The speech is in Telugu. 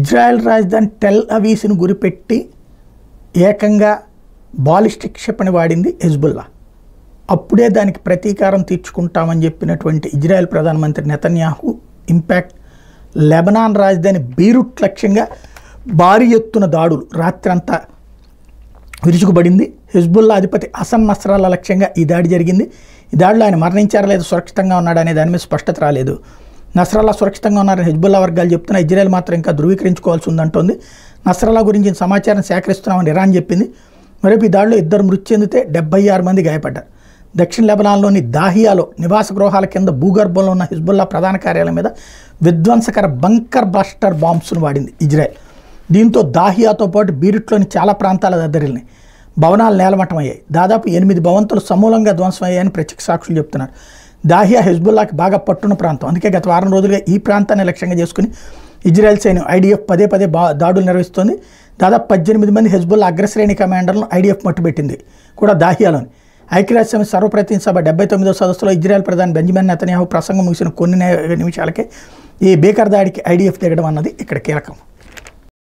ఇజ్రాయెల్ రాజధాని టెల్ అవీవ్ను గురిపెట్టి ఏకంగా బాలిస్టిక్ క్షిపణి వాడింది హెజ్బుల్లా. అప్పుడే దానికి ప్రతీకారం తీర్చుకుంటామని చెప్పినటువంటి ఇజ్రాయెల్ ప్రధానమంత్రి నెతన్యాహు ఇంపాక్ట్ లెబనాన్ రాజధాని బీరుట్ లక్ష్యంగా భారీ ఎత్తున దాడులు రాత్రంతా విరుచుకుపడింది. హెజ్బుల్లా అధిపతి హసన్ నస్రాల్లా లక్ష్యంగా ఈ దాడి జరిగింది. ఈ దాడిలో ఆయన మరణించారా లేదా సురక్షితంగా ఉన్నాడా అనే దాని మీద స్పష్టత రాలేదు. నస్రాల్లా సురక్షితంగా ఉన్నారని హెజ్బుల్లా వర్గాలు చెప్తున్నా, ఇజ్రాయెల్ మాత్రం ఇంకా ధృవీకరించుకోవాల్సి ఉందంటోంది. నస్రాల్లా గురించి సమాచారం సేకరిస్తున్నామని ఇరాన్ చెప్పింది. మరోపు ఈ దాడిలో 2 మృతి చెందితే 76 మంది గాయపడ్డారు. దక్షిణ లెబనాన్లోని దాహియాలో నివాస గృహాల కింద భూగర్భంలో ఉన్న హిజ్బుల్లా ప్రధాన కార్యాలయం మీద విధ్వంసకర బంకర్ బస్టర్ బాంబ్స్ను వాడింది ఇజ్రాయెల్. దీంతో దాహియాతో పాటు బీరుట్లోని చాలా ప్రాంతాల దద్దరిల్లినాయి. భవనాలు నేలమట్టమయ్యాయి. దాదాపు 8 భవంతులు సమూలంగా ధ్వంసమయ్యాయని ప్రత్యక్ష సాక్షులు చెప్తున్నారు. దాహియా హెజ్బుల్లాకి బాగా పట్టున్న ప్రాంతం. అందుకే గత వారం రోజులుగా ఈ ప్రాంతాన్ని లక్ష్యంగా చేసుకుని ఇజ్రాయెల్ సైన్యం ఐడిఎఫ్ పదే దాడులు నిర్వహిస్తోంది. దాదాపు 18 మంది హెజ్బుల్లా అగ్రశ్రేణి కమాండర్లను ఐడిఎఫ్ మట్టుబెట్టింది కూడా దాహియాలోని. ఐక్యరాజ్యసమితి సర్వప్రతినిధి సభ 79వ సదస్సులో ఇజ్రాయెల్ ప్రధాని బెంజమిన్ నెతన్యాహు ప్రసంగం ముగిసిన కొన్ని నిమిషాలకే ఈ భీకర దాడికి ఐడిఎఫ్ దిగడం అన్నది ఇక్కడ కీలకం.